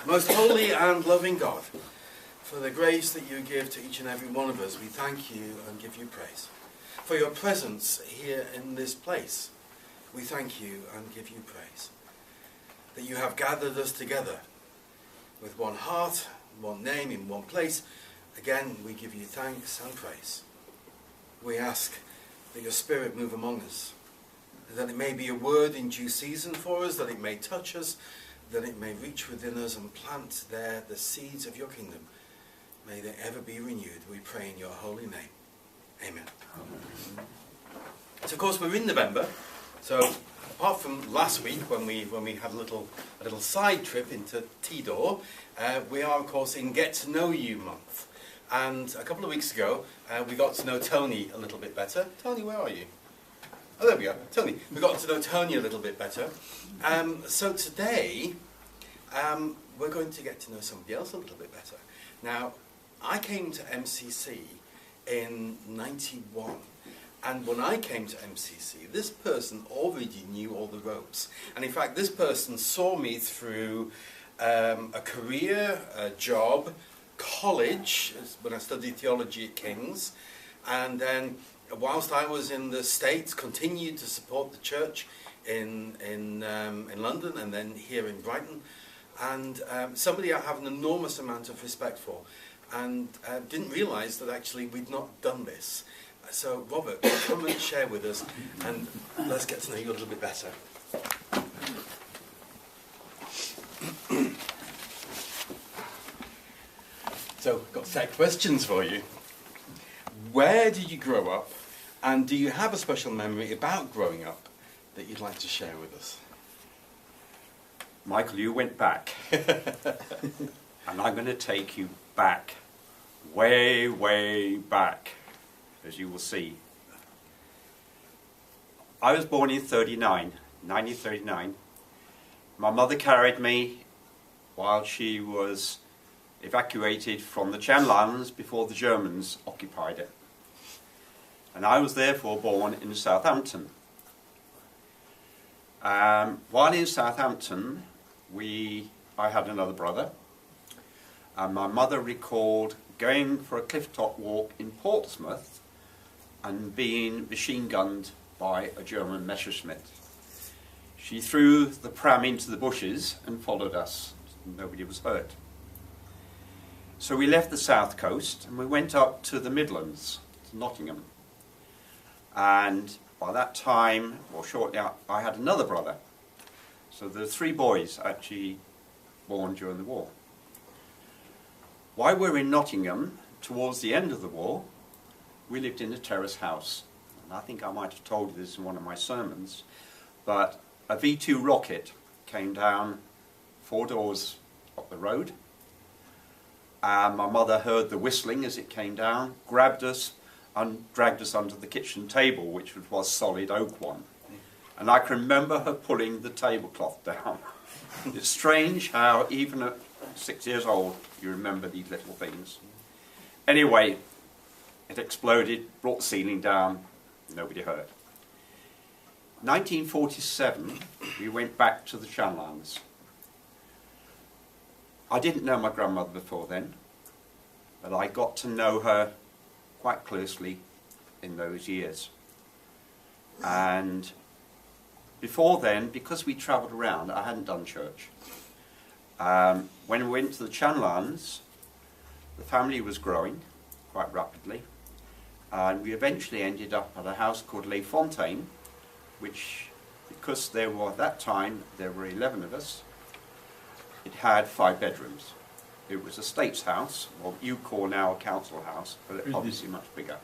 Most holy and loving God, for the grace that you give to each and every one of us, we thank you and give you praise. For your presence here in this place, we thank you and give you praise. That you have gathered us together with one heart, one name, in one place. Again, we give you thanks and praise. We ask that your Spirit move among us, that it may be a word in due season for us, that it may touch us, that it may reach within us and plant there the seeds of your kingdom. May they ever be renewed, we pray in your holy name. Amen. Amen. So of course we're in November, so apart from last week when we had a little side trip into Tidor, we are of course in Get to Know You month. And a couple of weeks ago we got to know Tony a little bit better. Tony, where are you? Oh, there we are. Tony. We got to know Tony a little bit better. So today, we're going to get to know somebody else a little bit better. Now, I came to MCC in '91. And when I came to MCC, this person already knew all the ropes. And in fact, this person saw me through a career, a job, college, when I studied theology at King's, and then whilst I was in the States, continued to support the church in London and then here in Brighton, and somebody I have an enormous amount of respect for, and didn't realise that actually we'd not done this. So Robert, come and share with us, and let's get to know you a little bit better. So, got set questions for you. Where did you grow up, and do you have a special memory about growing up that you'd like to share with us? Michael, you went back, and I'm going to take you back, way, way back, as you will see. I was born in 1939. My mother carried me while she was evacuated from the Channel Islands before the Germans occupied it. And I was therefore born in Southampton. While in Southampton, I had another brother, and my mother recalled going for a cliff-top walk in Portsmouth and being machine-gunned by a German Messerschmitt. She threw the pram into the bushes and followed us. Nobody was hurt. So we left the south coast and we went up to the Midlands, to Nottingham. And by that time, or shortly after, I had another brother. So there were 3 boys actually born during the war. While we were in Nottingham, towards the end of the war, we lived in a terrace house. And I think I might have told you this in one of my sermons, but a V2 rocket came down 4 doors up the road. And my mother heard the whistling as it came down, grabbed us and dragged us under the kitchen table, which was solid oak one. And I can remember her pulling the tablecloth down. It's strange how even at 6 years old you remember these little things. Anyway, it exploded, brought the ceiling down, nobody hurt. 1947, we went back to the Channel Islands. I didn't know my grandmother before then, but I got to know her quite closely in those years. And before then, because we travelled around, I hadn't done church. When we went to the Channel Islands, the family was growing quite rapidly, and we eventually ended up at a house called Les Fontaines, which, because there were at that time there were 11 of us, it had 5 bedrooms. It was a state's house, what you call now a council house, but obviously much bigger.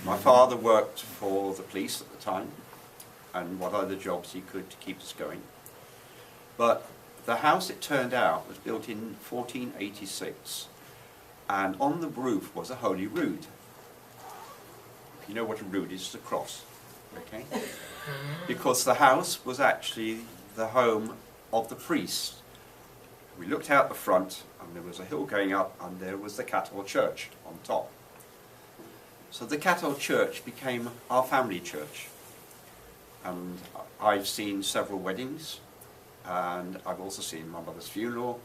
My father worked for the police at the time, and what other jobs he could to keep us going. But the house, it turned out, was built in 1486, and on the roof was a holy rood. If you know what a rood is, it's a cross. okay? Because the house was actually the home of the priest. We looked out the front, and there was a hill going up, and there was the cattle church on top. So the cattle church became our family church. And I've seen several weddings, and I've also seen my mother's funeral.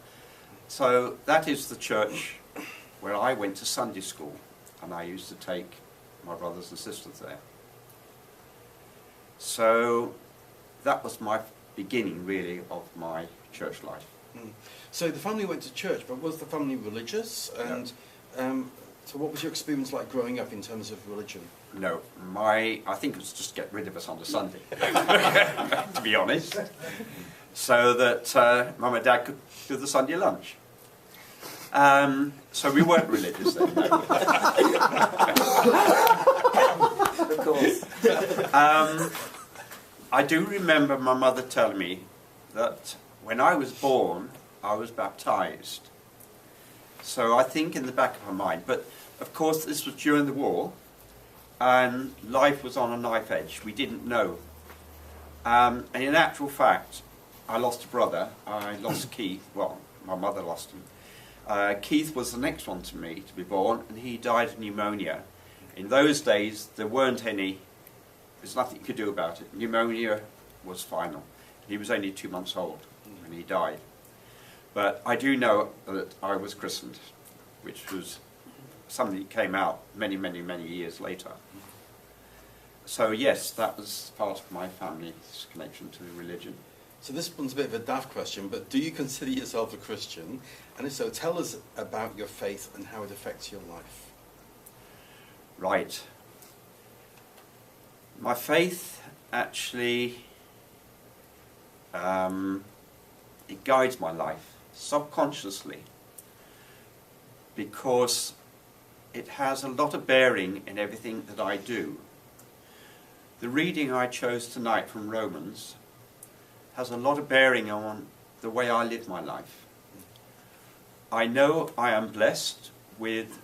So that is the church where I went to Sunday school, and I used to take my brothers and sisters there. So that was my beginning, really, of my church life. Mm. So the family went to church, but was the family religious? And so what was your experience like growing up in terms of religion? No, I think it was just get rid of us on the Sunday, to be honest, so that Mum and Dad could do the Sunday lunch. So we weren't religious then, no. Of course. I do remember my mother telling me that when I was born, I was baptised. So I think in the back of her mind, but of course this was during the war, and life was on a knife edge. We didn't know. And in actual fact, I lost a brother. I lost Keith. Well, my mother lost him. Keith was the next one to me to be born, and he died of pneumonia. In those days, there's nothing you could do about it. Pneumonia was final. He was only 2 months old when he died. But I do know that I was christened, which was something that came out many, many, many years later. So yes, that was part of my family's connection to religion. So this one's a bit of a daft question, but do you consider yourself a Christian? And if so, tell us about your faith and how it affects your life. Right. My faith actually, it guides my life subconsciously, because it has a lot of bearing in everything that I do. The reading I chose tonight from Romans has a lot of bearing on the way I live my life. I know I am blessed with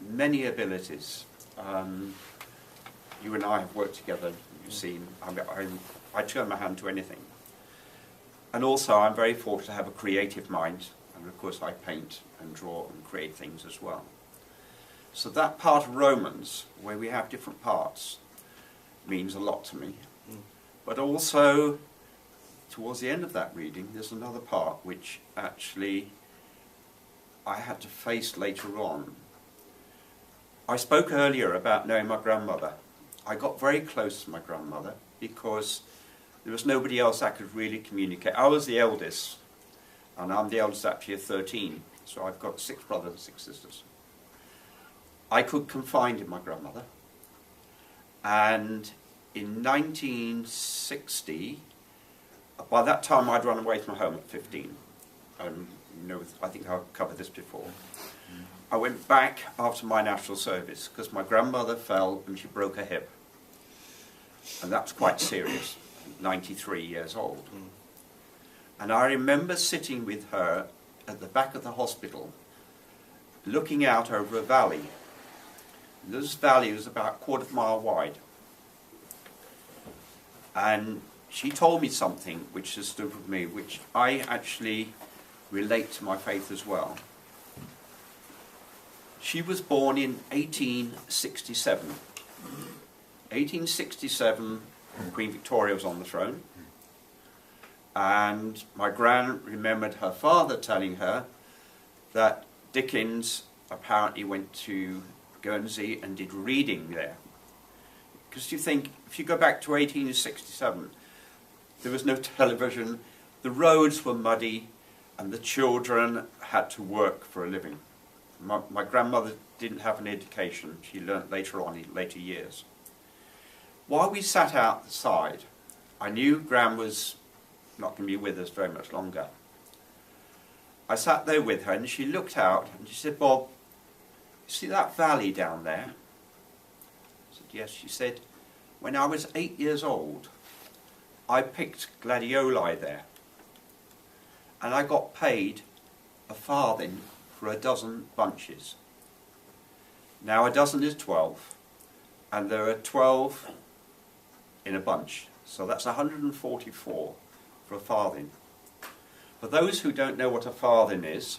many abilities. You and I have worked together, you've seen. I turn my hand to anything. And also I'm very fortunate to have a creative mind, and of course I paint and draw and create things as well. So that part of Romans, where we have different parts, means a lot to me. But also, towards the end of that reading, there's another part which actually I had to face later on. I spoke earlier about knowing my grandmother. I got very close to my grandmother because there was nobody else I could really communicate. I was the eldest, and I'm the eldest actually of 13, so I've got 6 brothers and 6 sisters. I could confide in my grandmother, and in 1960, by that time I'd run away from home at 15. I think I've covered this before. I went back after my national service because my grandmother fell and she broke her hip. And that was quite serious, 93 years old. And I remember sitting with her at the back of the hospital, looking out over a valley. This valley was about a quarter of a mile wide. And she told me something which has stood with me, which I actually relate to my faith as well. She was born in 1867. 1867, Queen Victoria was on the throne. And my gran remembered her father telling her that Dickens apparently went to Guernsey and did reading there. Because you think, if you go back to 1867, there was no television, the roads were muddy, and the children had to work for a living. My grandmother didn't have an education. She learnt later on in later years. While we sat outside, I knew Gran was not going to be with us very much longer. I sat there with her and she looked out and she said, "Bob, you see that valley down there?" I said, "Yes." She said, "When I was 8 years old, I picked gladioli there. And I got paid a farthing for a dozen bunches. Now a dozen is 12, and there are 12 in a bunch. So that's 144 for a farthing. For those who don't know what a farthing is,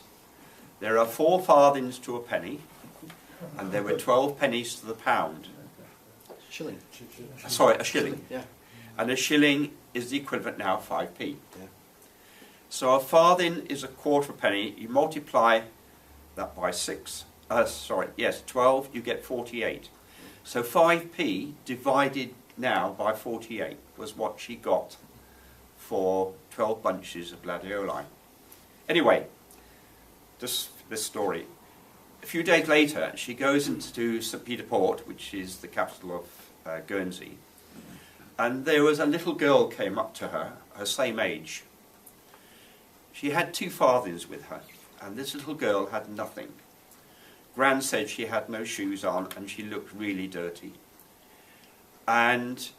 there are 4 farthings to a penny, and there were 12 pennies to the pound. Shilling. Sorry, a shilling. Yeah. And a shilling is the equivalent now of 5p. Yeah. So a farthing is a quarter penny. You multiply that by 12, you get 48. So 5p divided now by 48 was what she got for 12 bunches of gladioli. Anyway, this story. A few days later, she goes into St. Peter Port, which is the capital of Guernsey, and there was a little girl came up to her, her same age. She had 2 farthings with her, and this little girl had nothing. Gran said she had no shoes on and she looked really dirty. And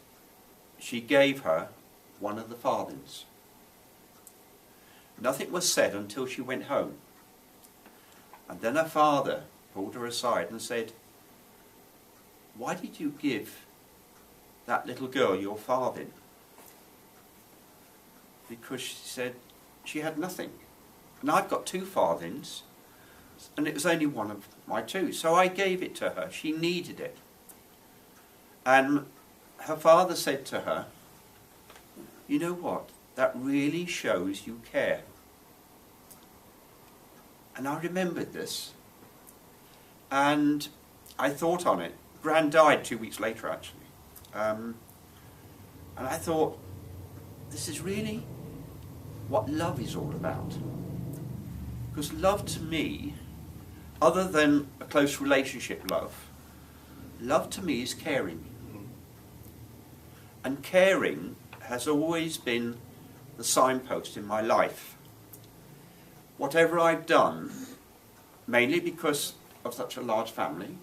she gave her one of the farthings. Nothing was said until she went home. And then her father pulled her aside and said, "Why did you give that little girl your farthing?" Because she said she had nothing. And I've got 2 farthings, and it was only one of my 2. So I gave it to her. She needed it. And her father said to her, "You know what? That really shows you care." And I remembered this. And I thought on it. Gran died 2 weeks later, actually. And I thought, this is really what love is all about. Because love to me, other than a close relationship love to me is caring. And caring has always been the signpost in my life. Whatever I've done, mainly because of such a large family,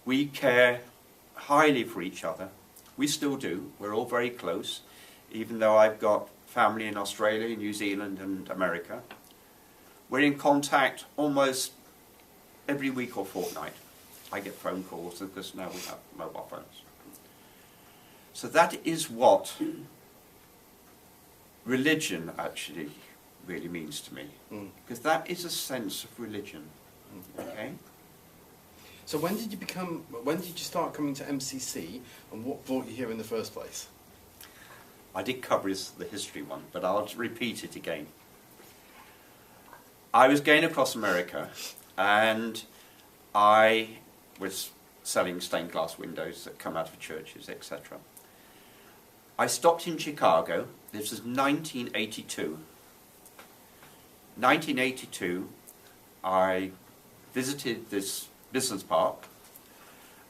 we care highly for each other. We still do. We're all very close, even though I've got family in Australia, New Zealand and America. We're in contact almost every week or fortnight. I get phone calls because now we have mobile phones. So that is what religion actually really means to me. Because that is a sense of religion. Okay? So when did you start coming to MCC, and what brought you here in the first place? I did cover the history one, but I'll repeat it again. I was going across America, and I was selling stained glass windows that come out of churches, etc. I stopped in Chicago. This was 1982. 1982, I visited this business park,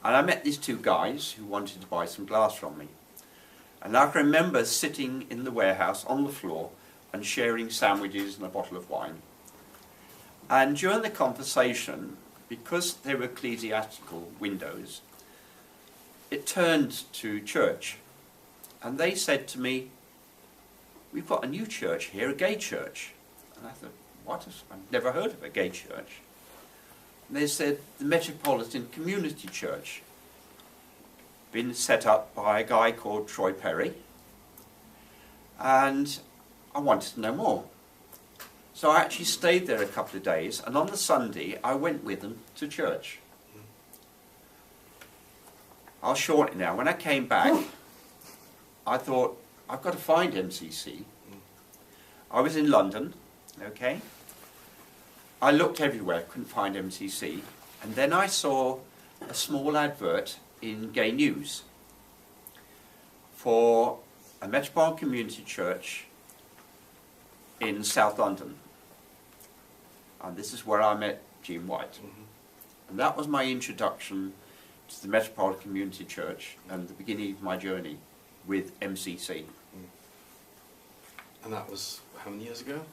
and I met these 2 guys who wanted to buy some glass from me. And I can remember sitting in the warehouse on the floor and sharing sandwiches and a bottle of wine. And during the conversation, because they were ecclesiastical windows, it turned to church. And they said to me, "We've got a new church here, a gay church." And I thought, what? I've never heard of a gay church. And they said, the Metropolitan Community Church, been set up by a guy called Troy Perry. And I wanted to know more. So I actually stayed there a couple of days, and on the Sunday I went with them to church. I'll shorten it now. When I came back, I thought, I've got to find MCC. I was in London, okay? I looked everywhere, couldn't find MCC, and then I saw a small advert in Gay News for a Metropolitan Community Church in South London. And this is where I met Jean White. And that was my introduction to the Metropolitan Community Church and the beginning of my journey with MCC. And that was how many years ago?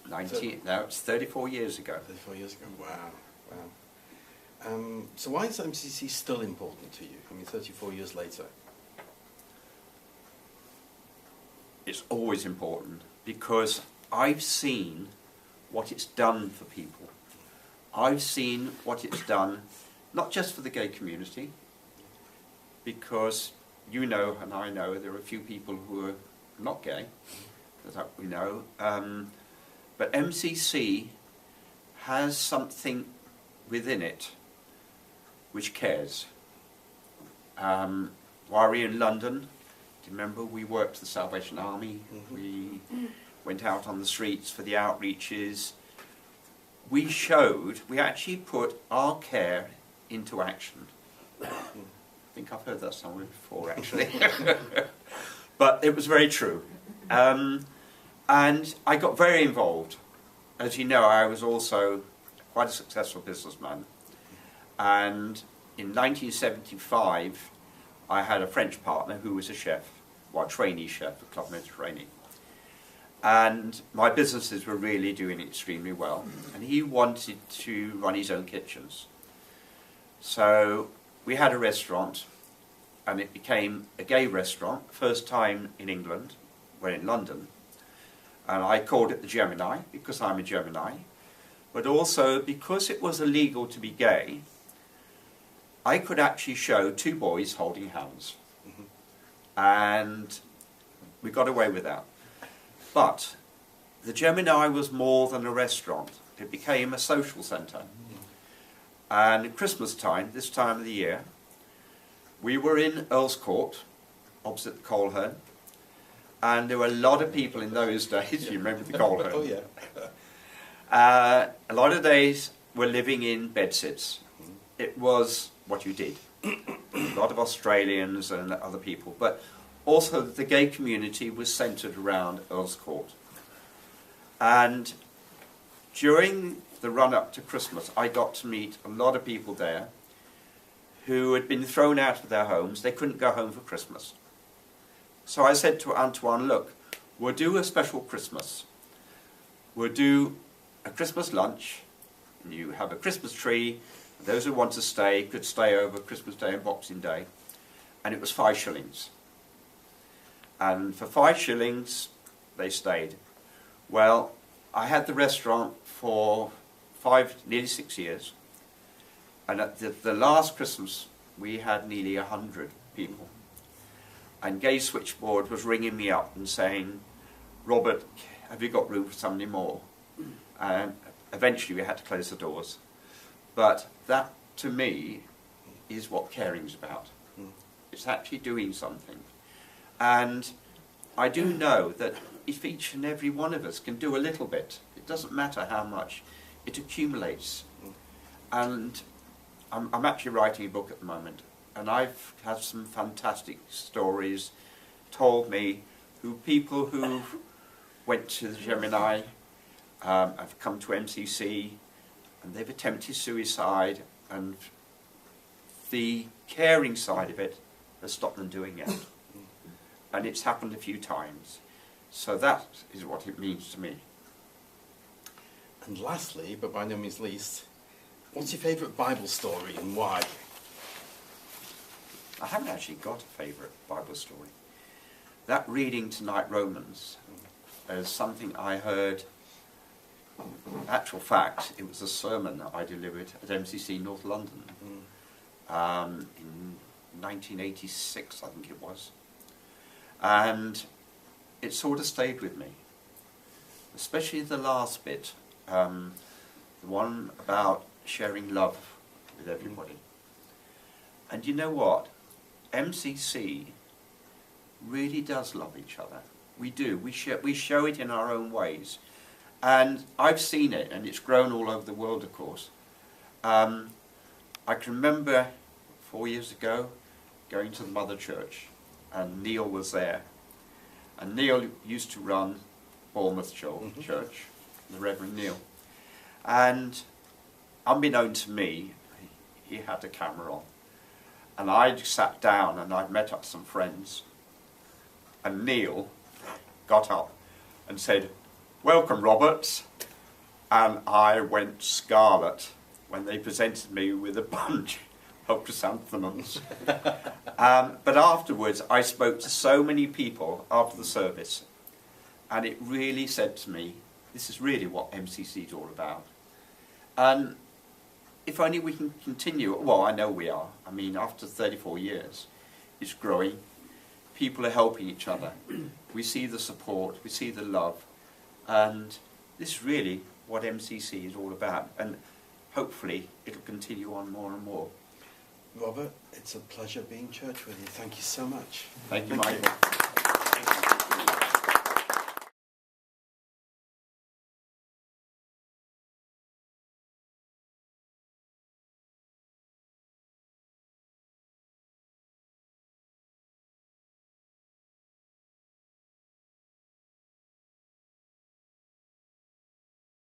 No, it's 34 years ago. 34 years ago, wow. So why is MCC still important to you? I mean, 34 years later. It's always important because I've seen what it's done for people. I've seen what it's done, not just for the gay community, because you know and I know there are a few people who are not gay, that we know. But MCC has something within it which cares. While we were in London, do you remember we worked for the Salvation Army? Mm-hmm. We went out on the streets for the outreaches. We actually put our care into action. I think I've heard that somewhere before, actually. But it was very true. And I got very involved. As you know, I was also quite a successful businessman. And in 1975, I had a French partner who was a chef, well, a trainee chef at Club Metropolitan. And my businesses were really doing extremely well. And he wanted to run his own kitchens. So we had a restaurant, and it became a gay restaurant, first time in England, we're in London. And I called it the Gemini, because I'm a Gemini. But also, because it was illegal to be gay, I could actually show two boys holding hands. Mm-hmm. And we got away with that. But the Gemini was more than a restaurant. It became a social centre. Mm-hmm. And at Christmas time, this time of the year, we were in Earl's Court, opposite the Coleherne, and there were a lot of people in those days. You remember the Coleherne? Oh, yeah. A lot of days were living in bedsits. Mm-hmm. It was what you did. A lot of Australians and other people, but also the gay community was centred around Earl's Court. And during the run-up to Christmas, I got to meet a lot of people there who had been thrown out of their homes. They couldn't go home for Christmas. So I said to Antoine, look, we'll do a special Christmas. We'll do a Christmas lunch, and you have a Christmas tree. Those who want to stay could stay over Christmas Day and Boxing Day. And it was 5 shillings. And for 5 shillings, they stayed. Well, I had the restaurant for nearly 6 years. And at the last Christmas, we had nearly 100 people. And Gay Switchboard was ringing me up and saying, Robert, have you got room for somebody more? And eventually we had to close the doors. But that, to me, is what caring's about. It's actually doing something. And I do know that if each and every one of us can do a little bit, it doesn't matter how much, it accumulates. And I'm actually writing a book at the moment, and I've had some fantastic stories told me people who went to the Gemini, have come to MCC, and they've attempted suicide, and the caring side of it has stopped them doing it. And it's happened a few times. So that is what it means to me. And lastly, but by no means least, what's your favourite Bible story and why? I haven't actually got a favourite Bible story. That reading tonight, Romans, is something I heard. In actual fact, it was a sermon that I delivered at MCC North London in 1986, I think it was. And it sort of stayed with me, especially the last bit, the one about sharing love with everybody. And you know what? MCC really does love each other. We do. We show it in our own ways. And I've seen it, and it's grown all over the world, of course. I can remember 4 years ago going to the Mother Church, and Neil was there. And Neil used to run Bournemouth Church, the Reverend Neil. And unbeknown to me, he had a camera on. And I sat down and I'd met up some friends. And Neil got up and said, "Welcome, Roberts." And I went scarlet when they presented me with a bunch of chrysanthemums. But afterwards, I spoke to so many people after the service, and it really said to me, this is really what MCC is all about. And if only we can continue, well, I know we are. I mean, after 34 years, it's growing, people are helping each other. We see the support, we see the love, and this is really what MCC is all about, and hopefully it'll continue on more and more. Robert, it's a pleasure being church with you. Thank you so much. Thank you, Michael.